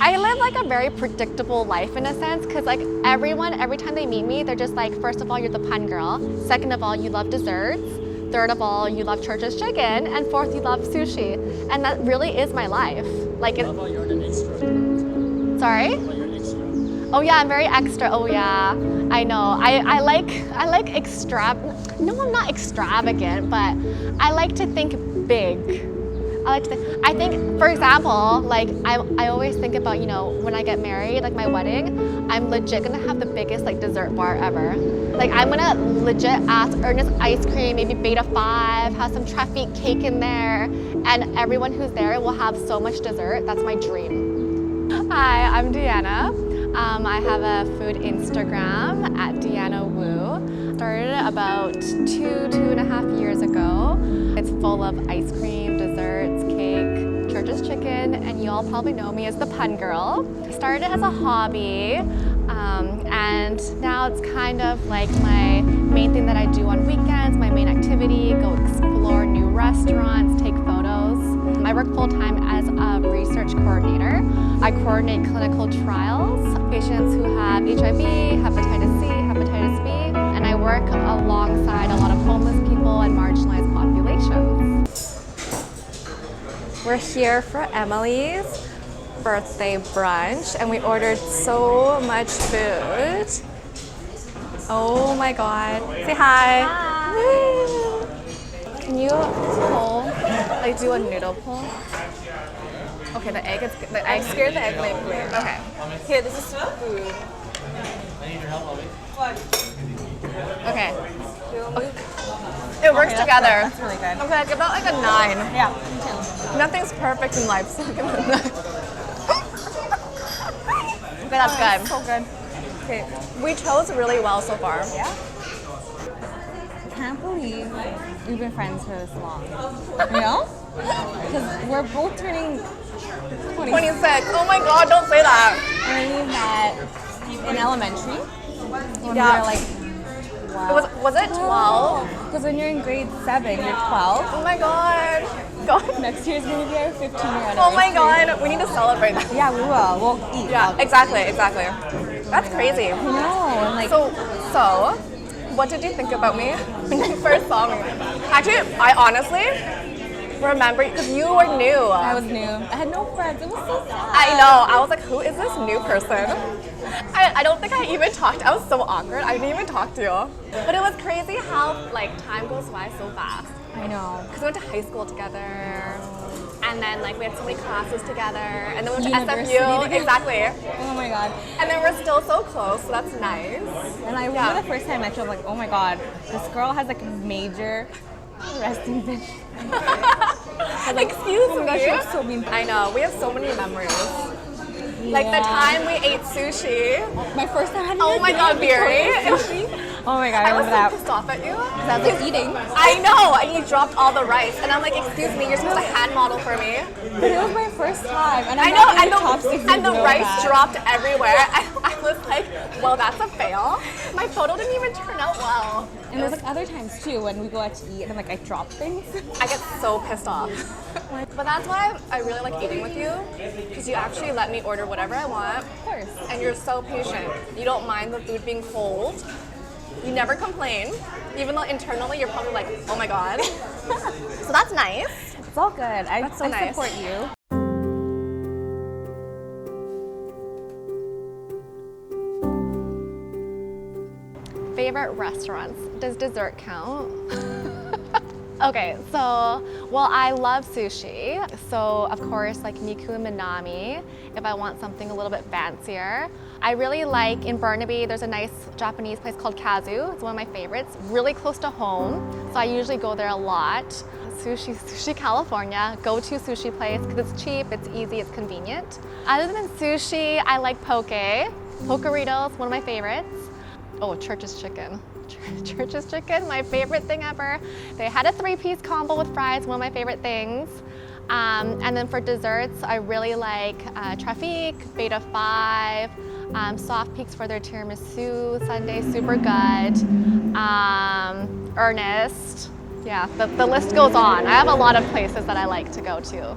I live like a very predictable life in a sense, because like every time they meet me, they're just like, first of all, you're the pun girl. Second of all, you love desserts. Third of all, you love Church's chicken. And fourth, you love sushi. And that really is my life. Like How about you're an extra? Sorry? How about you're an extra? Oh yeah, I'm very extra. Oh yeah, I know. I like No, I'm not extravagant, but I like to think big. I think, for example, like I always think about, you know, when I get married, like my wedding, I'm legit gonna have the biggest like dessert bar ever. Like I'm gonna legit ask Ernest ice cream, maybe Beta 5, have some traffic cake in there, and everyone who's there will have so much dessert. That's my dream. Hi, I'm Deanna. I have a food Instagram at Deanna Wu. Started about 2.5 years ago. It's full of ice cream, desserts, cake, Church's chicken, and you all probably know me as the pun girl. I started as a hobby, and now it's kind of like my main thing that I do on weekends, my main activity, go explore new restaurants, take photos. I work full-time as a research coordinator. I coordinate clinical trials, patients who have HIV, hepatitis C, hepatitis B, and I work alongside a lot of homeless people and marginalized populations. We're here for Emily's birthday brunch, and we ordered so much food. Oh my God. Say hi. Hi. Woo. Can you pull, like do a noodle pull? Okay, the egg is good. I'm scared the egg might break. Okay. Here, this is food. I need your help, Bobby. Okay. It works together. That's really good. Okay, I give that like a 9. Yeah, me too. Nothing's perfect in life, so I give it a 9. Okay, that's good. So good. Okay, we chose really well so far. Yeah. I can't believe we've been friends for this long. You know? Because we're both turning 26. Oh my God, don't say that. And we met in elementary. When Yeah. we were like, wow. Was it 12? Because when you're in grade 7, you're 12. Oh my God. God. Next year is going to be our 15-year anniversary. Oh my God, we need to celebrate that. Yeah, we will. We'll eat. Yeah, exactly. That's crazy. I know. And like, So, what did you think about me when you first saw me? Actually, I honestly remember, because you were new. I was new. I had no friends. It was so sad. I know. I was like, who is this new person? I don't think I even talked. I was so awkward. I didn't even talk to you. But it was crazy how like time goes by so fast. I know. Because we went to high school together, and then like we had so many classes together, and then we went to University SFU. together. Exactly. Oh my God. And then we're still so close, so that's nice. And I remember the first time I met you, I was like, oh my God, this girl has like major resting bitch. Excuse oh my me. gosh, she was so mean. I know. We have so many memories. Like the time we ate sushi. My first time having Oh my God, Beery. Oh my God, I I was remember so that. pissed off at you. Because I was like eating. I know, and you dropped all the rice, and I'm like, excuse me, you're supposed to hand model for me. But it was my first time. And I I'm know, not and really chopsticks and the know rice that. dropped everywhere. I was like, well, that's a fail. My photo didn't even turn out well. And there's like other times too when we go out to eat and like I drop things. I get so pissed off. But that's why I really like eating with you, because you actually let me order whatever I want. Of course. And you're so patient. You don't mind the food being cold. You never complain, even though internally you're probably like, oh my God. So that's nice. It's all good. I nice. support you. Favorite restaurants. Does dessert count? Okay, so, well, I love sushi. So, of course, like Miku and Minami, if I want something a little bit fancier. I really like, in Burnaby, there's a nice Japanese place called Kazu. It's one of my favorites, really close to home. So I usually go there a lot. Sushi California, go-to sushi place, because it's cheap, it's easy, it's convenient. Other than sushi, I like poke. Pokeritos, one of my favorites. Oh, Church's chicken. Church's chicken, my favorite thing ever. They had a 3-piece combo with fries, one of my favorite things. And then for desserts, I really like Trafic, Beta 5, Soft Peaks for their tiramisu sundae, super good. Ernest, yeah, the list goes on. I have a lot of places that I like to go to.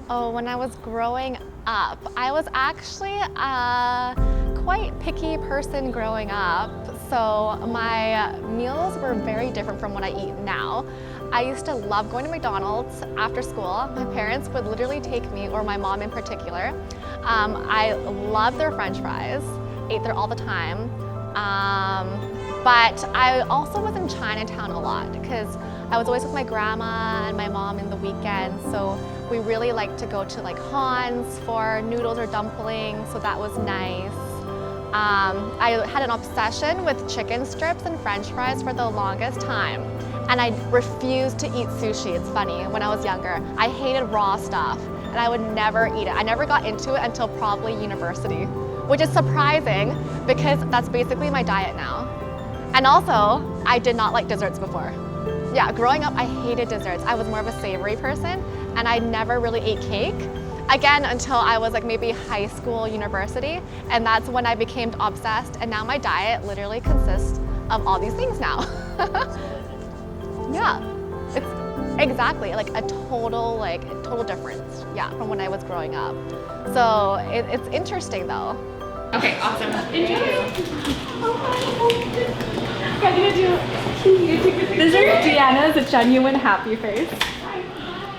Oh, when I was growing up, I was actually a quite picky person growing up. So my meals were very different from what I eat now. I used to love going to McDonald's after school. My parents would literally take me, or my mom in particular. I loved their French fries, ate there all the time. But I also was in Chinatown a lot because I was always with my grandma and my mom in the weekends. So we really liked to go to like Han's for noodles or dumplings, so that was nice. I had an obsession with chicken strips and French fries for the longest time. And I refused to eat sushi. It's funny, when I was younger. I hated raw stuff and I would never eat it. I never got into it until probably university, which is surprising because that's basically my diet now. And also, I did not like desserts before. Yeah, growing up, I hated desserts. I was more of a savory person and I never really ate cake. Again, until I was like maybe high school, university, and that's when I became obsessed, and now my diet literally consists of all these things now. Yeah, it's exactly like a total difference, yeah, from when I was growing up. So it's interesting though. Okay, awesome. Thank you. This is Deanna's genuine happy face.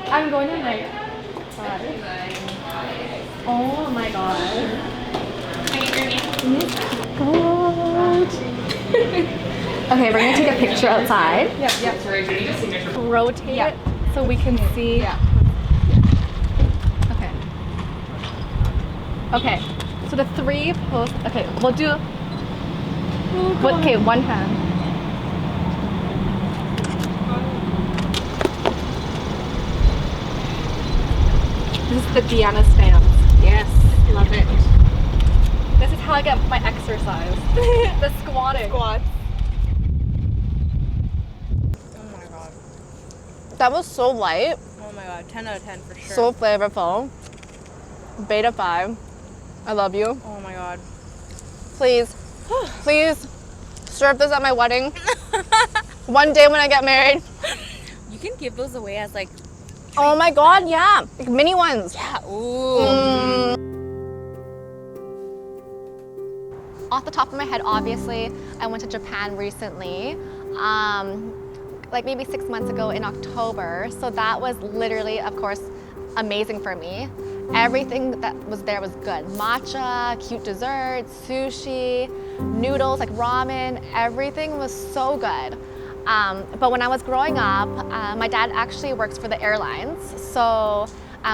I'm going to like, oh my god. Okay, we're gonna take a picture outside. Yep. Sorry, do you need a signature? Rotate it so we can see. Yeah. Okay. Okay. So the three posts. Okay, we'll do. Okay, one hand. This is the Deanna stance. Yes, love it. This is how I get my exercise. The squatting. Squats. Oh my god. That was so light, Oh my god. 10 out of 10 for sure. so flavorful. Beta 5. I love you. Oh my god. Please, please serve this at my wedding. One day when I get married. You can give those away as like. Oh my god, yeah. Like mini ones. Yeah. Ooh. Off the top of my head, obviously, I went to Japan recently, like maybe 6 months ago in October. So that was literally, of course, amazing for me. Everything that was there was good. Matcha, cute desserts, sushi, noodles, like ramen, everything was so good. But when I was growing up, my dad actually works for the airlines. So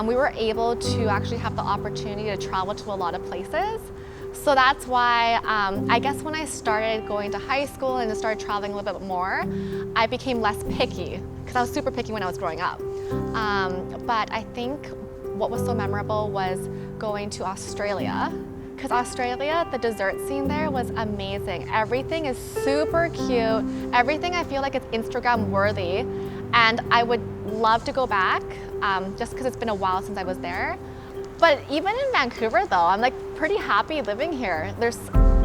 we were able to actually have the opportunity to travel to a lot of places. So that's why I guess when I started going to high school and started traveling a little bit more, I became less picky because I was super picky when I was growing up. But I think what was so memorable was going to Australia. Because Australia, the dessert scene there was amazing. Everything is super cute. Everything I feel like it's Instagram worthy. And I would love to go back just because it's been a while since I was there. But even in Vancouver though, I'm like pretty happy living here.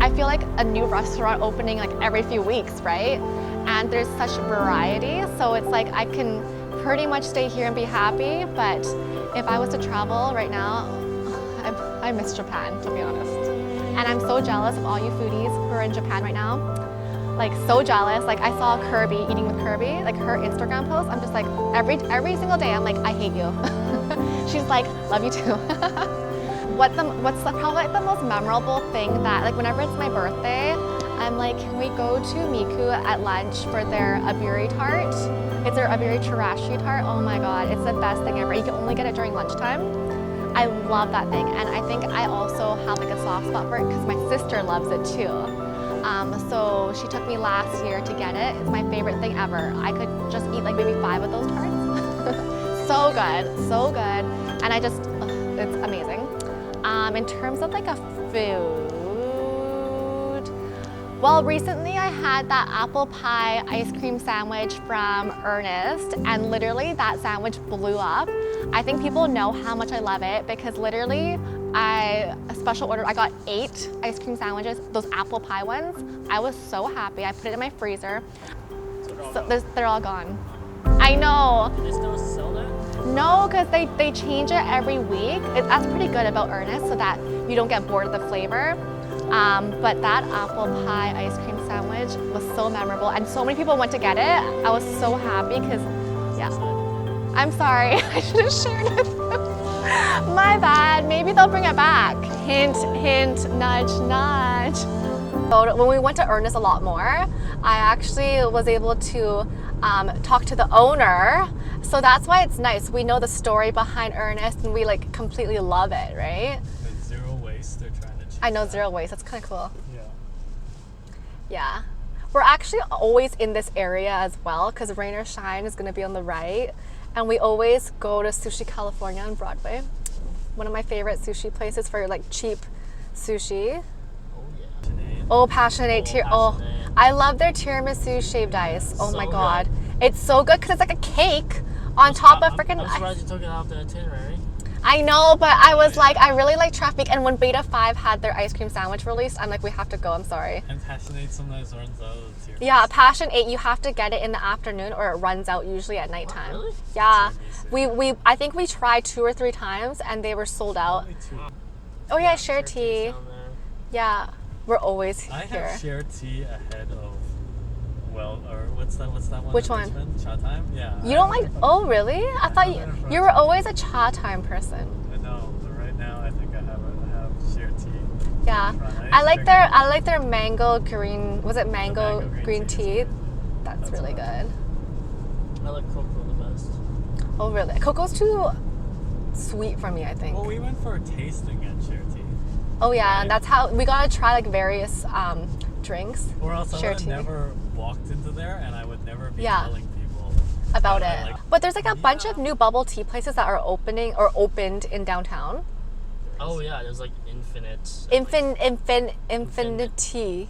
I feel like a new restaurant opening like every few weeks, right? And there's such variety. So it's like I can pretty much stay here and be happy. But if I was to travel right now, I miss Japan, to be honest. And I'm so jealous of all you foodies who are in Japan right now. Like so jealous. Like I saw Kirby eating with Kirby, like her Instagram post. I'm just like every single day I'm like, I hate you. She's like, love you too. What's probably like the most memorable thing that like whenever it's my birthday, I'm like, can we go to Miku at lunch for their aburi tart? It's their aburi chirashi tart. Oh my god, it's the best thing ever. You can only get it during lunchtime. I love that thing, and I think I also have like a soft spot for it because my sister loves it too. So she took me last year to get it. It's my favorite thing ever. I could just eat like maybe 5 of those tarts. So good, and it's amazing. In terms of like a food, well, recently I had that apple pie ice cream sandwich from Ernest, and literally that sandwich blew up. I think people know how much I love it because literally a special order, I got 8 ice cream sandwiches, those apple pie ones. I was so happy. I put it in my freezer. So they're all gone. I know. They still sell that? No, because they change it every week. That's pretty good about Ernest, so that you don't get bored of the flavor. But that apple pie ice cream sandwich was so memorable, and so many people went to get it. I was so happy because, yeah. I'm sorry, I should have shared it. My bad. Maybe they'll bring it back. Hint, hint, nudge, nudge. So when we went to Ernest a lot more, I actually was able to talk to the owner. So that's why it's nice. We know the story behind Ernest, and we like completely love it, right? With zero waste, they're trying to achieve I know, that. zero waste. That's kind of cool. Yeah. Yeah. We're actually always in this area as well because Rain or Shine is going to be on the right. And we always go to Sushi California on Broadway. One of my favorite sushi places for like cheap sushi. Oh yeah. Oh, Passionate. Oh, Passionate. I love their tiramisu shaved ice. Oh my So god. good. It's so good because it's like a cake on top of freaking I'm surprised you took it off the itinerary. I know, but I was like, I really like traffic. And when Beta 5 had their ice cream sandwich released, I'm like, we have to go. I'm sorry. And Passionate sometimes runs out of the tiramisu. Yeah, Passion 8, you have to get it in the afternoon or it runs out usually at nighttime. really? Yeah. Tiramisu. I think we tried 2 or 3 times and they were sold out. Only two. Oh yeah, share tea. Down there. Yeah, we're always I here. have shared tea ahead of, well, or what's that one? Which in one? Richmond? Cha Time? Yeah. You don't like, oh really? I thought you were always a cha time person. I know, but right now I think I have shared tea. Yeah, Right. I like their mango green, was it mango mango green green tea tea? is good. That's really what I good. I like cocoa the best. Oh really? Cocoa's too sweet for me, I think. Well, we went for a tasting at shared tea. Oh yeah, Right. and that's how we gotta try like various drinks Or else I Share would have tea. never walked into there and I would never be Yeah. telling people about that it. I like. But there's like a bunch Yeah. of new bubble tea places that are opening or opened in downtown. Oh yeah, there's like infinite. Infinity.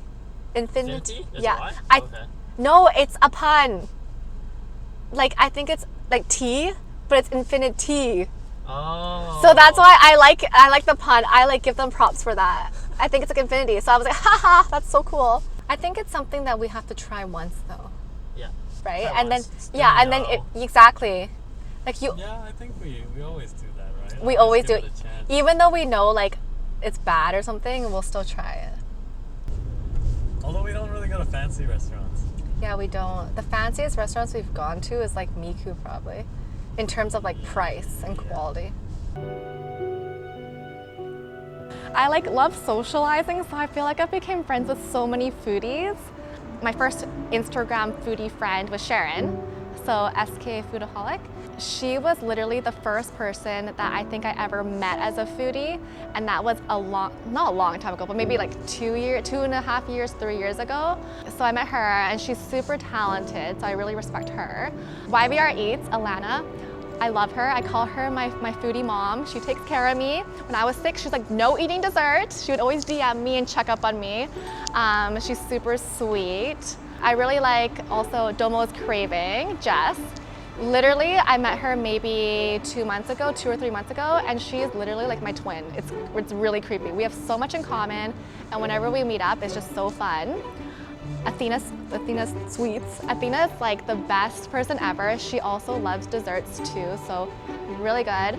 Infinity? Is Yeah. why? I Okay. no, it's a pun. Like I think it's like tea, but it's infinity. Oh. So that's why I like the pun. I like give them props for that. I think it's like infinity. So I was like, haha, that's so cool. I think it's something that we have to try once though, Yeah. right? Try And once. then yeah, and then No. exactly. Like you Yeah, I think we always do that, right? we always do give it. a chance. Even though we know like it's bad or something, we'll still try it. Although we don't really go to fancy restaurants. Yeah, we don't. The fanciest restaurants we've gone to is like Miku probably, in terms of like price and quality. I like love socializing, so I feel like I became friends with so many foodies. My first Instagram foodie friend was Sharon, so SK Foodaholic. She was literally the first person that I think I ever met as a foodie, and that was not a long time ago, but maybe like 2.5 years, 3 years ago. So I met her, and she's super talented, so I really respect her. YVR Eats, Alana, I love her. I call her my foodie mom. She takes care of me. When I was sick, she's like, no eating dessert. She would always DM me and check up on me. She's super sweet. I really like also Domo's Craving, Jess. Literally, I met her maybe 2 or 3 months ago, and she's literally like my twin. It's really creepy. We have so much in common, and whenever we meet up, it's just so fun. Athena's Sweets. Athena's like the best person ever. She also loves desserts too, so really good.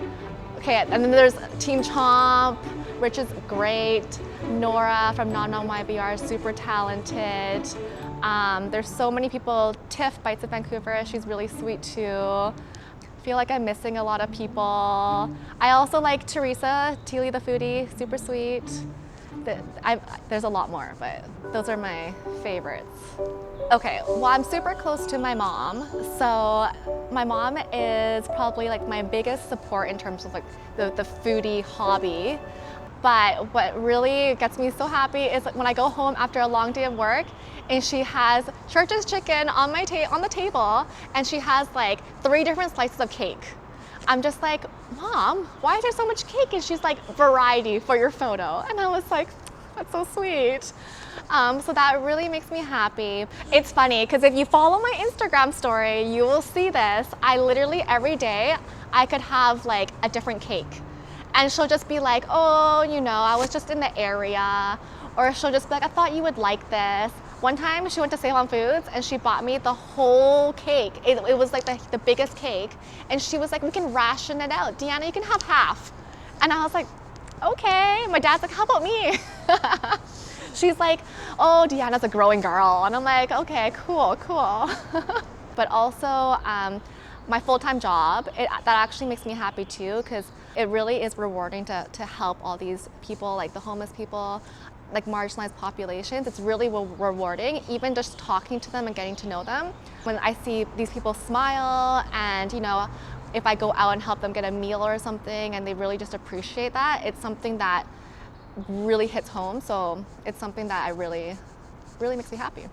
Okay, and then there's Team Chomp, Rich is great. Nora from Non YBR is super talented. There's so many people. Tiff Bites of Vancouver, she's really sweet too. I feel like I'm missing a lot of people. I also like Teresa, Teely the foodie, super sweet. There's a lot more, but those are my favorites. Okay, well, I'm super close to my mom. So my mom is probably like my biggest support in terms of like the foodie hobby. But what really gets me so happy is when I go home after a long day of work and she has Church's chicken on the table, and she has like 3 different slices of cake. I'm just like, Mom, why is there so much cake? And she's like, variety for your photo. And I was like, that's so sweet. So that really makes me happy. It's funny because if you follow my Instagram story, you will see this. I literally every day, I could have like a different cake. And she'll just be like, oh, I was just in the area. Or she'll just be like, I thought you would like this. One time she went to Save on Foods and she bought me the whole cake. It was like the biggest cake. And she was like, we can ration it out. Deanna, you can have half. And I was like, okay. My dad's like, how about me? She's like, oh, Deanna's a growing girl. And I'm like, okay, cool. But also my full-time job, that actually makes me happy too, because it really is rewarding to help all these people, like the homeless people, like marginalized populations. It's really rewarding, even just talking to them and getting to know them. When I see these people smile and, you know, if I go out and help them get a meal or something and they really just appreciate that, it's something that really hits home. So it's something that I really makes me happy. It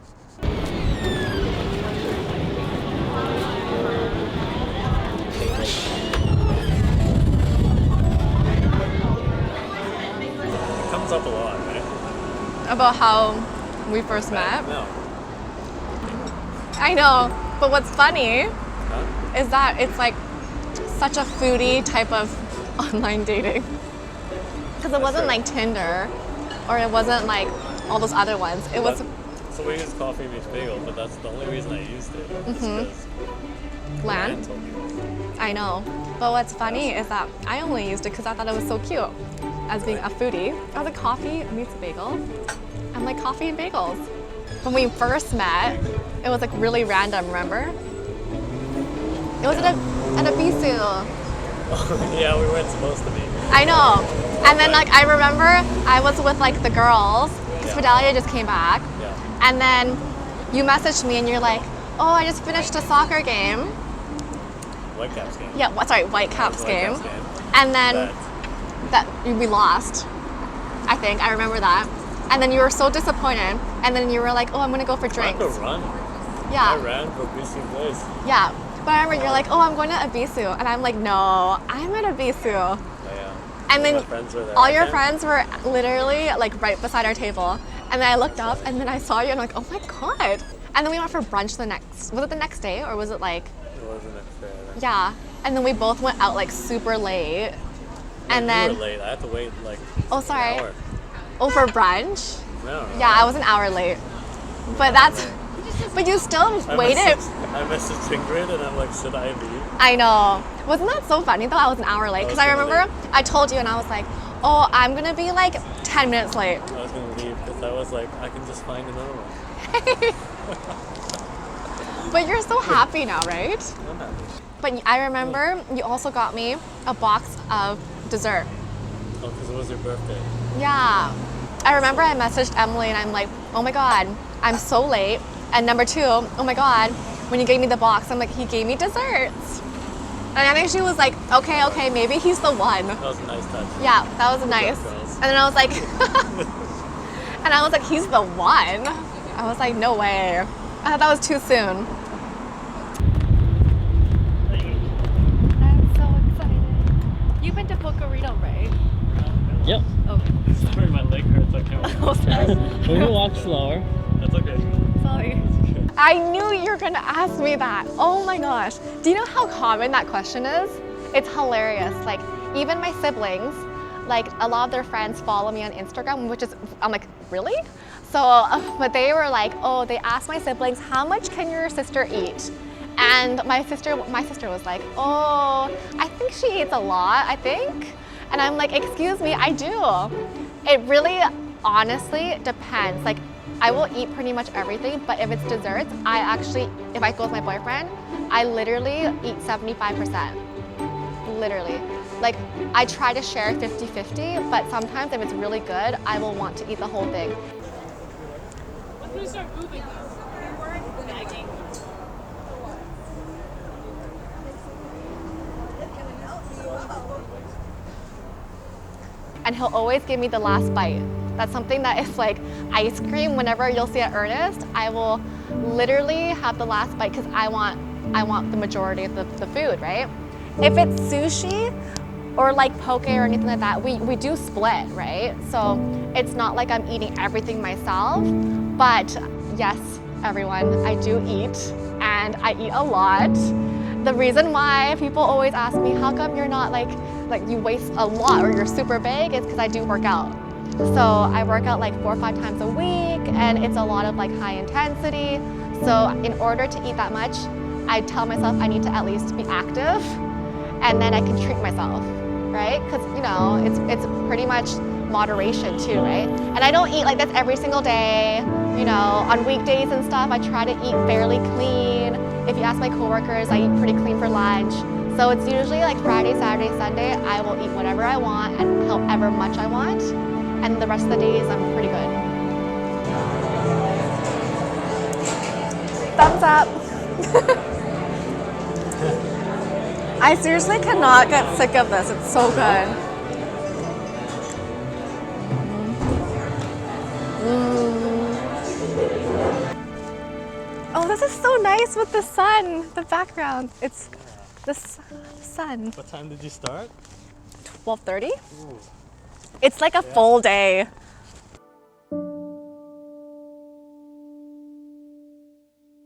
comes up a lot, right? About how we first met? No. I know, but what's funny Huh? is that it's like such a foodie type of online dating. Because it wasn't like Tinder, or it wasn't like all those other ones. It was So we use coffee meets bagel, but that's the only reason I used it. Because Lan. told me. I know. But what's funny is that I only used it because I thought it was so cute. As being a foodie, I was like, coffee meets a bagel. I'm like, coffee and bagels. When we first met, it was like really random, remember? It was at a bisu. Yeah, we weren't supposed to be. I know. And then like I remember I was with like the girls, because Fidelia just came back. Yeah. And then you messaged me and you're like, oh, I just finished a soccer game. Whitecaps game. Yeah, Whitecaps game. Whitecaps game. And then we lost, I think. I remember that. And then you were so disappointed. And then you were like, oh, I'm going to go for I drinks. could run. Yeah. I ran for BC Place. Yeah. But I remember you're like, oh, I'm going to Abisu. And I'm like, no, I'm at Abisu. Yeah. And then My friends were there. all your Okay. friends were literally like right beside our table. And then I looked up and then I saw you and I'm like, oh my God. And then we went for brunch was it the next day or was it like? It was the next day. I think. Yeah. And then we both went out like super late. And You then, were late. I had to wait like oh, sorry. an hour. Oh, for brunch? No. Yeah, I was an hour late. But but you still waited. I messaged Ingrid and I'm like, should I leave? I know. Wasn't that so funny though? I was an hour late. Because I remember I told you and I was like, oh, I'm going to be like 10 minutes late. I was gonna leave because I was like, I can just find another one. But you're so happy now, right? I'm happy. But I remember you also got me a box of dessert. Oh, because it was your birthday. Yeah. I remember I messaged Emily and I'm like, oh my God, I'm so late. And number two, oh my God, when you gave me the box, I'm like, he gave me desserts. And I think she was like, okay, maybe he's the one. That was a nice touch. Yeah, that was nice. girls. And then I was like, he's the one. I was like, no way. I thought that was too soon. I'm so excited. You've been to Bocarito, right? Yep. Okay. Sorry, my leg hurts. I can't walk. We can walk slower. That's okay. Sorry. I knew you were gonna ask me that. Oh my gosh. Do you know how common that question is? It's hilarious. Like, even my siblings, like a lot of their friends follow me on Instagram, which is, I'm like, really? So, but they were like, oh, they asked my siblings, how much can your sister eat? And my sister was like, oh, I think she eats a lot, I think. And I'm like, excuse me, I do. It really, honestly, depends. Like, I will eat pretty much everything, but if it's desserts, if I go with my boyfriend, I literally eat 75%. Literally. Like, I try to share 50-50, but sometimes if it's really good, I will want to eat the whole thing. When do we start moving though? Nagging. And he'll always give me the last bite. That's something that is like ice cream. Whenever you'll see at Ernest, I will literally have the last bite because I want the majority of the food, right? If it's sushi or like poke or anything like that, we do split, right? So it's not like I'm eating everything myself, but yes, everyone, I do eat and I eat a lot. The reason why people always ask me, how come you're not like you waste a lot or you're super big, it's because I do work out. So I work out like 4 or 5 times a week, and it's a lot of like high intensity. So in order to eat that much, I tell myself I need to at least be active, and then I can treat myself, right? Because you know, it's pretty much moderation too, right? And I don't eat like this every single day. You know, on weekdays and stuff, I try to eat fairly clean. If you ask my coworkers, I eat pretty clean for lunch. So it's usually like Friday, Saturday, Sunday, I will eat whatever I want and however much I want. And the rest of the days, I'm pretty good. Thumbs up. I seriously cannot get sick of this. It's so good. Oh, this is so nice with the sun, the background. It's the sun. What time did you start? 12:30. Ooh. It's like a full day.